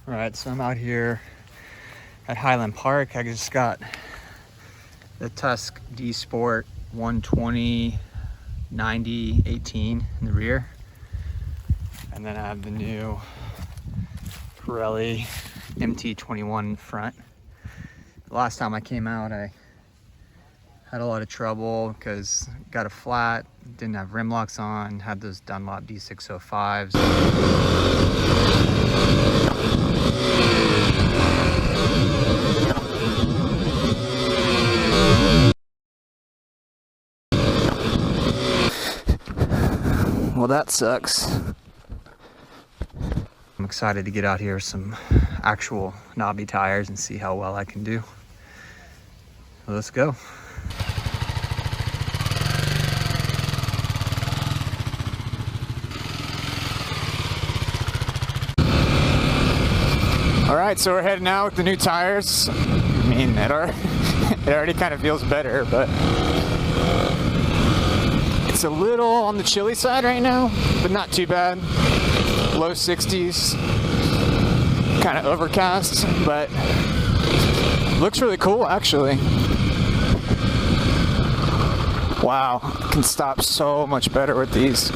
All right, so I'm out here at Highland Park. I just got the Tusk DSport 120 90 18 in the rear, and then I have the new Pirelli MT21 in front. The last time I came out, I had a lot of trouble because got a flat, didn't have rim locks on, had those Dunlop D605s. Well, that sucks. I'm excited to get out here with some actual knobby tires and see how well I can do. So let's go. All right, so we're heading out with the new tires. I mean, it already kind of feels better, but it's a little on the chilly side right now, but not too bad. Low 60s, kind of overcast, but looks really cool actually. Wow, I can stop so much better with these.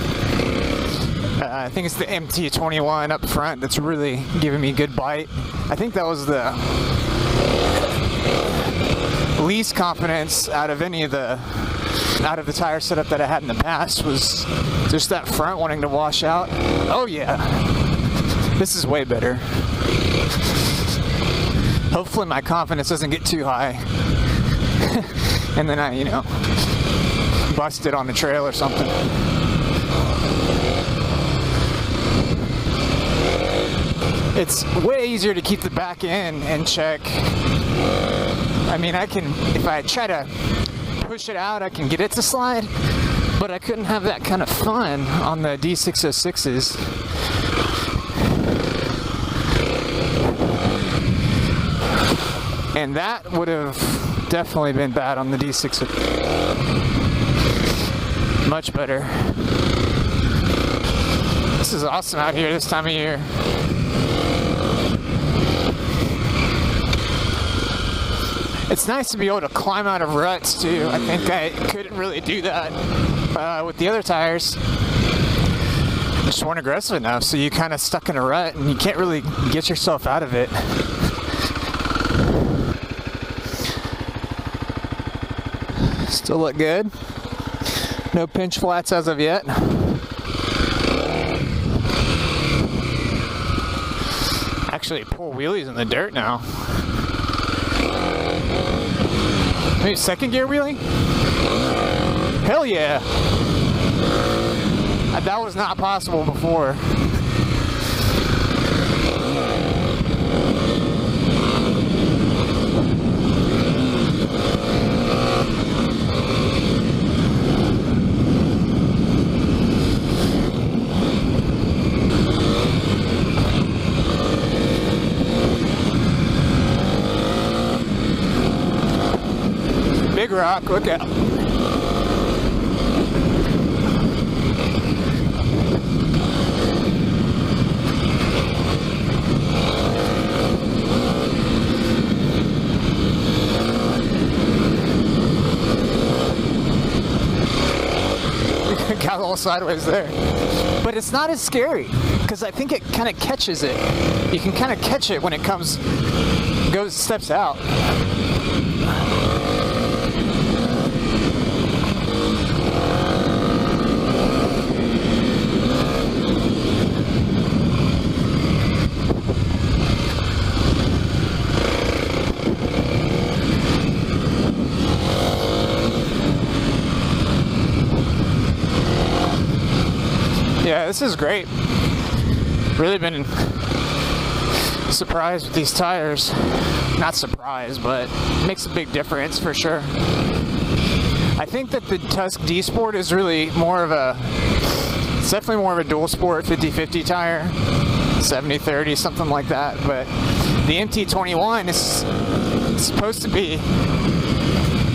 I think it's the MT21 up front that's really giving me good bite. I think that was the least confidence out of the tire setup that I had in the past, was just that front wanting to wash out. Oh yeah, this is way better. Hopefully my confidence doesn't get too high and then I, bust it on the trail or something. It's way easier to keep the back in check. I mean, if I try to push it out, I can get it to slide, but I couldn't have that kind of fun on the D606s. And that would have definitely been bad on the D606. Much better. This is awesome out here this time of year. It's nice to be able to climb out of ruts too. I think I couldn't really do that with the other tires. Just weren't aggressive enough, so you kind of stuck in a rut and you can't really get yourself out of it. Still look good. No pinch flats as of yet. Actually pull wheelies in the dirt now. Maybe second gear wheelie? Hell yeah! That was not possible before. Big rock, look out. Got a little sideways there. But it's not as scary, because I think it kind of catches it. You can kind of catch it when it steps out. Yeah, this is great. Really been surprised with these tires. Not surprised, but it makes a big difference for sure. I think that the Tusk DSport is really it's definitely more of a dual sport 50-50 tire, 70-30, something like that. But the MT21 is supposed to be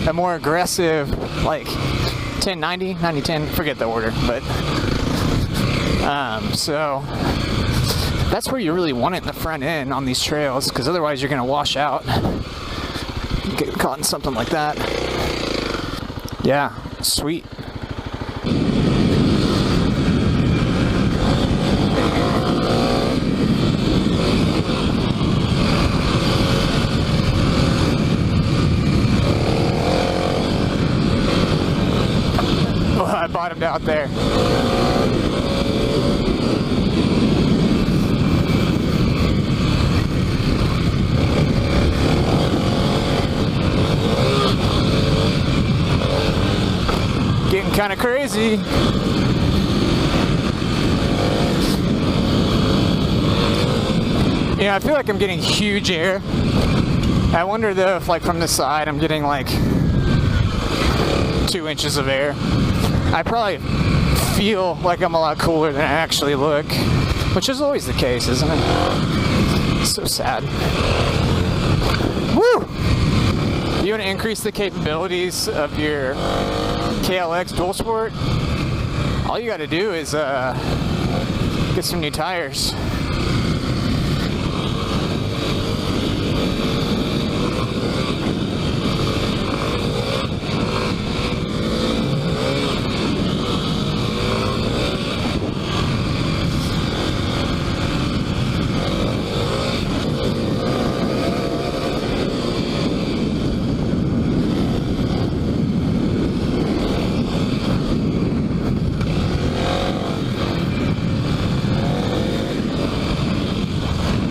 a more aggressive, like 10-90, 90-10, forget the order, but so That's where you really want it in the front end on these trails, because otherwise you're going to wash out. Get caught in something like that. Yeah, sweet. Oh, I bottomed out there. Getting kind of crazy. Yeah, I feel like I'm getting huge air. I wonder though if, like, from the side I'm getting like 2 inches of air. I probably feel like I'm a lot cooler than I actually look, which is always the case, isn't it? It's so sad. Woo! You want to increase the capabilities of your KLX DualSport? All you got to do is get some new tires.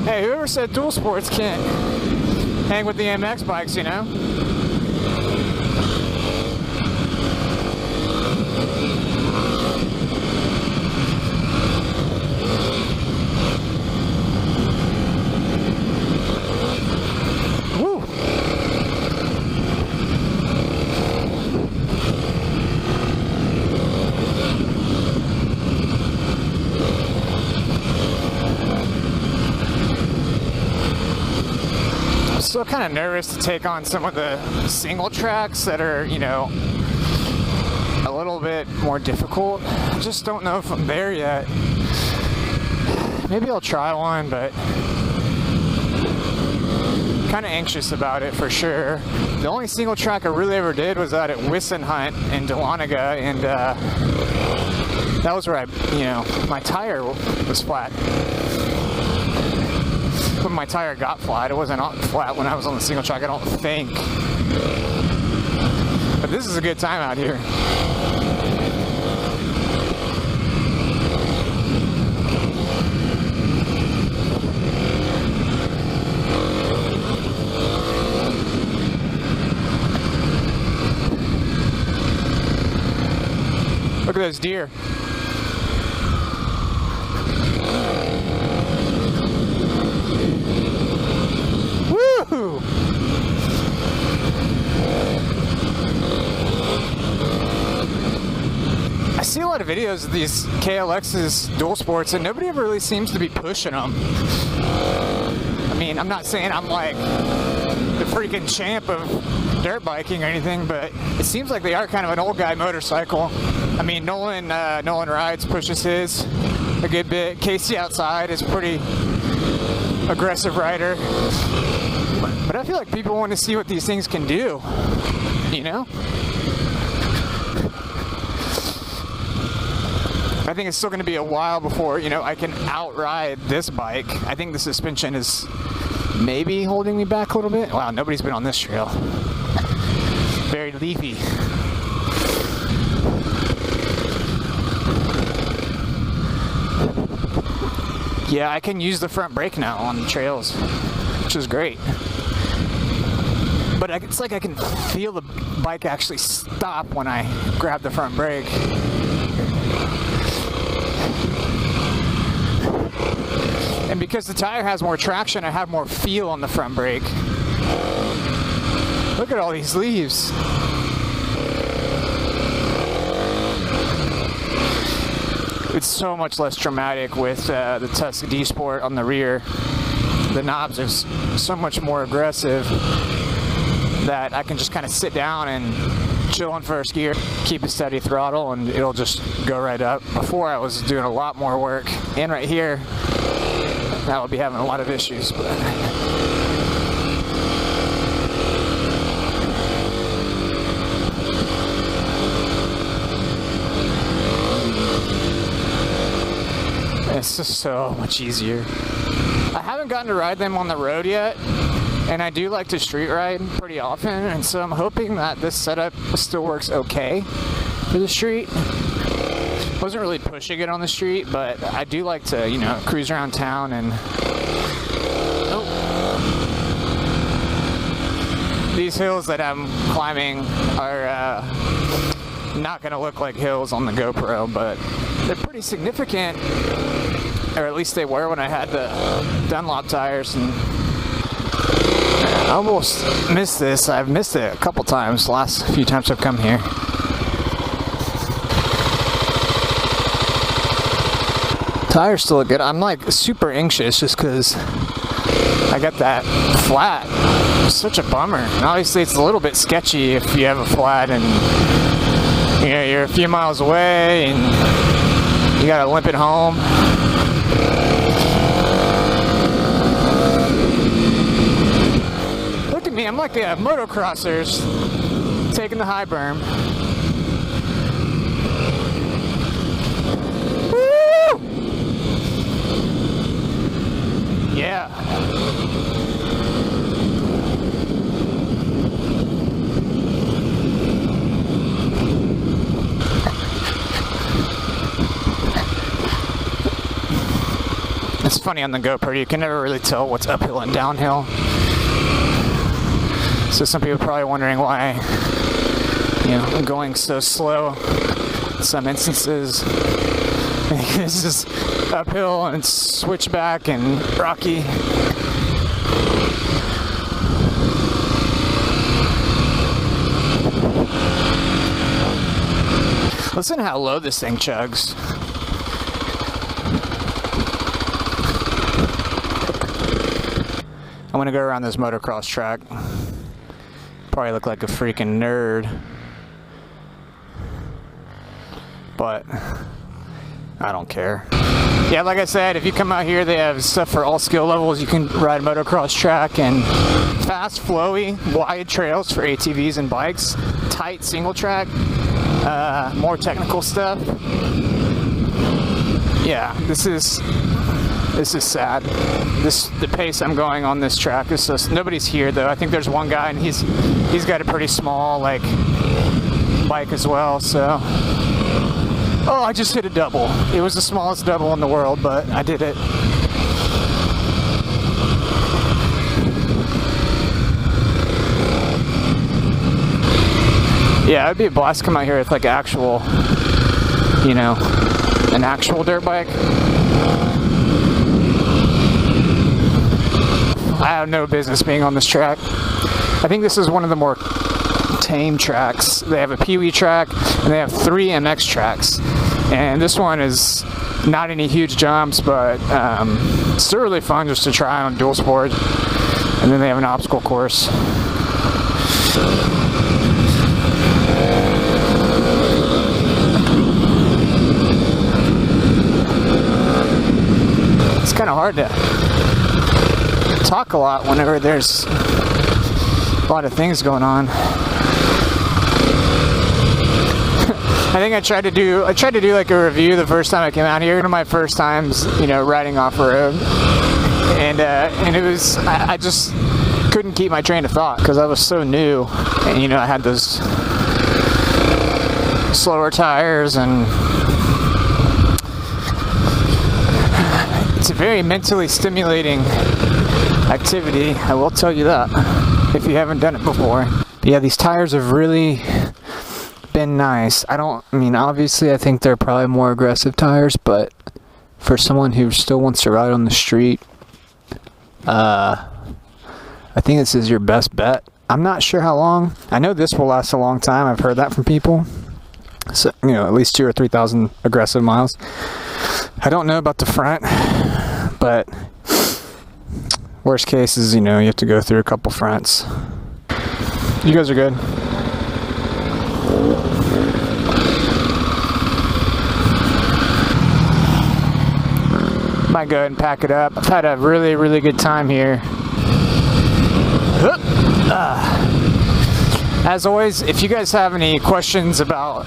Hey, whoever said dual sports can't hang with the MX bikes, you know? Woo! Still kind of nervous to take on some of the single tracks that are, you know, a little bit more difficult. I just don't know if I'm there yet. Maybe I'll try one, but kind of anxious about it for sure. The only single track I really ever did was out at Wissenhunt in Dahlonega, and that was where my tire was flat. When my tire got flat, it wasn't flat when I was on the single track, I don't think. But this is a good time out here. Look at those deer. Woo! I see a lot of videos of these KLX's dual sports and nobody ever really seems to be pushing them. I mean, I'm not saying I'm like the freaking champ of dirt biking or anything, but it seems like they are kind of an old guy motorcycle. I mean, Nolan rides, pushes his a good bit. Casey outside is pretty aggressive rider. But I feel like people want to see what these things can do, you know? I think it's still going to be a while before, I can outride this bike. I think the suspension is maybe holding me back a little bit. Wow, nobody's been on this trail. Very leafy. Yeah, I can use the front brake now on the trails, which is great. But it's like I can feel the bike actually stop when I grab the front brake. And because the tire has more traction, I have more feel on the front brake. Look at all these leaves. It's so much less dramatic with the Tusk DSport on the rear. The knobs are so much more aggressive that I can just kind of sit down and chill in first gear, keep a steady throttle, and it'll just go right up. Before I was doing a lot more work. And right here, Now I'll be having a lot of issues, but it's just so much easier. I haven't gotten to ride them on the road yet, and I do like to street ride pretty often, and so I'm hoping that this setup still works okay for the street. Wasn't really pushing it on the street, but I do like to, you know, cruise around town and these hills that I'm climbing are not going to look like hills on the GoPro, but they're pretty significant, or at least they were when I had the Dunlop tires. And I almost missed this. I've missed it a couple times the last few times I've come here. Tires still look good. I'm like super anxious just because I got that flat. It's such a bummer. And obviously it's a little bit sketchy if you have a flat and you know you're a few miles away and you gotta limp it home. Look at me, I'm like the motocrossers taking the high berm. Yeah. It's funny on the GoPro, you can never really tell what's uphill and downhill. So some people are probably wondering why, you know, I'm going so slow in some instances. This is uphill and switchback and rocky. Listen to how low this thing chugs. I'm gonna go around this motocross track. Probably look like a freaking nerd, but I don't care. Yeah, like I said, if you come out here, they have stuff for all skill levels. You can ride a motocross track and fast, flowy, wide trails for ATVs and bikes. Tight single track, more technical stuff. Yeah, this is sad. The pace I'm going on this track is just, nobody's here though. I think there's one guy and he's got a pretty small like bike as well, so. Oh, I just hit a double. It was the smallest double in the world, but I did it. Yeah, it'd be a blast to come out here with like actual, you know, an actual dirt bike. I have no business being on this track. I think this is one of the more tame tracks. They have a Pee Wee track and they have 3 MX tracks. And this one is not any huge jumps, but still really fun just to try on dual sport. And then they have an obstacle course. It's kind of hard to talk a lot whenever there's a lot of things going on. I think I tried to do like a review the first time I came out here. One of my first times, you know, riding off road, and it was I just couldn't keep my train of thought because I was so new, and you know I had those slower tires, and it's a very mentally stimulating activity. I will tell you that if you haven't done it before. But yeah, these tires have really been nice. I mean, obviously I think they're probably more aggressive tires, but for someone who still wants to ride on the street, I think this is your best bet. I'm not sure how long. I know this will last a long time. I've heard that from people. So, you know, at least 2,000 or 3,000 aggressive miles. I don't know about the front, but worst case is, you know, you have to go through a couple fronts. You guys are good. might go ahead and pack it up. I've had a really, really good time here. As always, if you guys have any questions about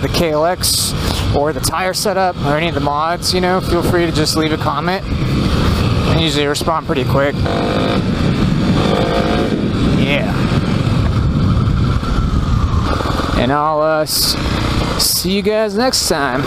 the KLX or the tire setup or any of the mods, you know, feel free to just leave a comment. I usually respond pretty quick. Yeah. And I'll see you guys next time.